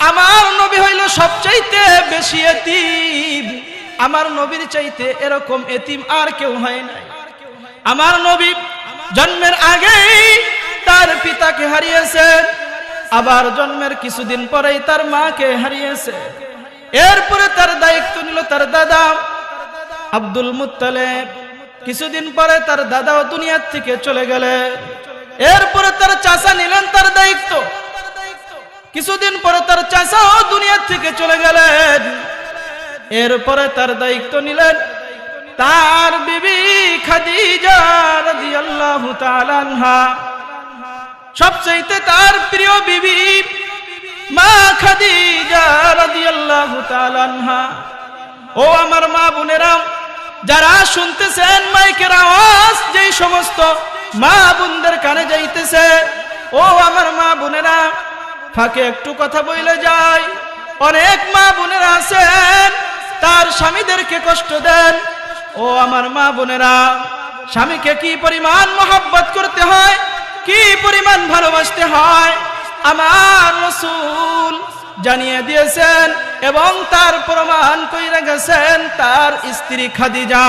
আমার নবী হইল সবচাইতে বেশি এতিম, আমার নবীর চাইতে এরকম এতিম আর কেউ হয় নাই। আমার নবী জন্মের আগেই তার পিতাকে হারিয়েছে, আবার জন্মের কিছুদিন পরেই তার মাকে হারিয়েছে। এরপরে তার দায়িত্ব নিল তার দাদা আব্দুল মুত্তালিব। কিছুদিন পরে তার দাদাও দুনিয়ার থেকে চলে গেলেন। এরপরে তার চাচা নিলেন তার দায়িত্ব। কিছুদিন পরে তার চাচাও দুনিয়ার থেকে চলে গেলেন। এরপরে তার দায়িত্ব নিলেন তার বিবি খাদিজা রাদিয়াল্লাহু তাআলা আনহা। সবচেয়ে তার প্রিয় বিবি মা খাদিজা রাদিয়াল্লাহু তাআলা আনহা। ও আমার মা বোনেরা, যারা শুনতেছেন মাইকের আওয়াজ যেই সমস্ত মা বোনদের কানে যাইতেছে, ও আমার মা বোনেরা, ফাঁকে একটু কথা বলে যায়। অনেক মা বোনেরা আছেন তার স্বামীদেরকে কষ্ট দেন। ও আমার মা বোনেরা, স্বামীকে কি পরিমাণ মহব্বত করতে হয়, কি পরিমাণ ভালোবাসতে হয় আমার রাসূল জানিয়ে দিয়েছেন এবং তার প্রমাণ কইরা গেছেন তার স্ত্রী খাদিজা।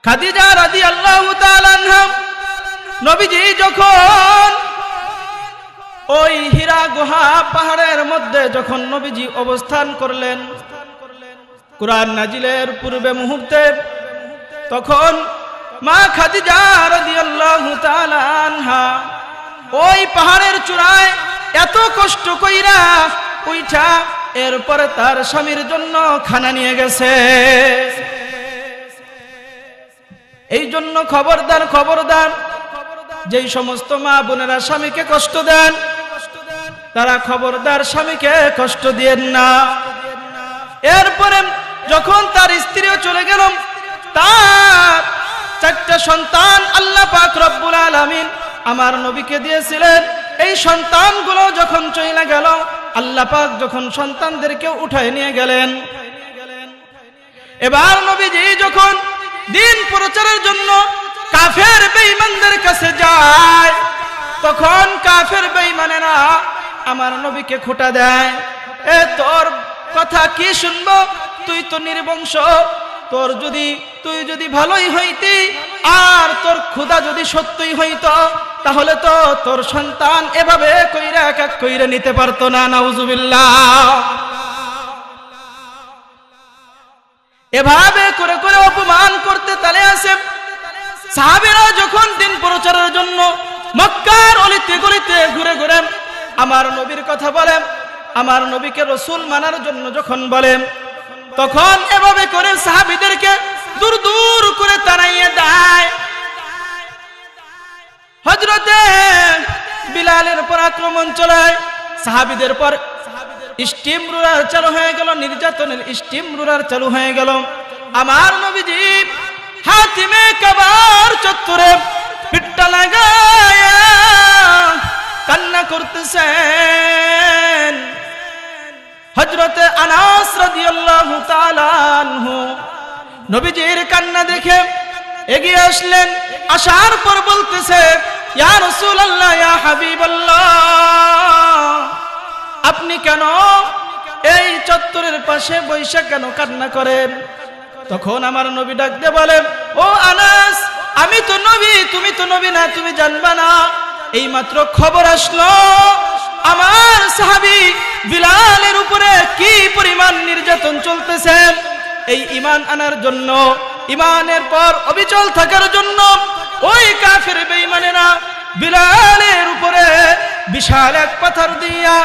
খাদিজা রাদিয়াল্লাহু তাআলা আনহা নবীজি যখন ওই হীরা গুহা পাহাড়ের মধ্যে যখন নবীজি অবস্থান করলেন কুরআন নাজিলের পূর্বে মুহূর্তে, তখন মা খাদিজা রাদিয়াল্লাহু তাআলা আনহা ওই পাহাড়ের চূড়ায় এত কষ্ট কইরা উঠা এরপরে তার স্বামীর জন্য খানা নিয়ে গেছে। এই জন্য খবরদার খবরদার, যেই সমস্ত মা বোনেরা স্বামীকে কষ্ট দেন তারা খবরদার স্বামীকে কষ্ট দিয়েন না। এরপরে যখন তার স্ত্রীও চলে গেল, তার 4টা সন্তান আল্লাহ পাক রব্বুল আলামিন আমার নবীকে দিয়েছিলেন। এই সন্তানগুলো যখন চলে গেল, আল্লাহ পাক যখন সন্তানদেরকে উঠায় নিয়ে গেলেন, এবার নবীজি যখন দিন প্রচারের জন্য কাফের বেঈমানদের কাছে যায়, তখন কাফের বেঈমানেরা আমার নবীকে খোঁটা দেয়। এ তোর কথা কি শুনবো, তুই তো নির্বংশ, তুই যদি ভালোই হইতি আর তোর খোদা যদি সত্যই হইতো তাহলে তো তোর সন্তান এভাবে কইরা এক এক কইরা নিতে পারতো না। নাউজুবিল্লাহ। এভাবে করে করে অপমান করতে তালে আসে। সাহাবীরা যখন দিন প্রচারের জন্য মক্কার অলিতে গলিতে ঘুরে ঘুরে আমার নবীর কথা বলেন, আমার নবীকে রাসূল মানার জন্য যখন বলেন, তখন এভাবে করে সাহাবীদেরকে দূর দূর করে তাড়াইয়ে দেয়। হযরতে বিলালের উপর আক্রমণ চলায়, সাহাবীদের পর স্টিম রুলার চালু হয়ে গেল, নির্যাতনের স্টিম রুলার চালু হয়ে গেল। আমার নবীজি হাতিমে কাবার চত্বরে পিঠটা লাগায়া কান্না করতেছেন। হযরতে আনাস রাদিয়াল্লাহু তাআলা আনহু নবীজির কান্না দেখে এগিয়ে আসলেন। আসার পর বলতেছে, ইয়া রাসূলুল্লাহ, ইয়া হাবিবাল্লাহ, আপনি কেন এই চত্বরের পাশে বৈশা কেন কান্না করেন? তখন আমার নবী ডাক দিয়ে বলেন, ও আনাস, আমি তো নবী, তুমি তো নবী না, তুমি জানবা না। এইমাত্র খবর আসলো আমার সাহাবী বিলালের উপরে কি পরিমাণ নির্যাতন চলতেছে। এই ঈমান আনার জন্য, ঈমানের পর অবিচল থাকার জন্য ওই কাফের বেঈমানেরা বিলালের উপরে বিশাল এক পাথর দিয়া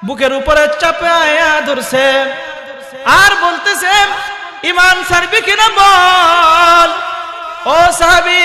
বুকের উপরে চাপায়া ধরছে আর বলতেছে, ঈমান ছাড়বি কিনা বল। ও সাহাবী,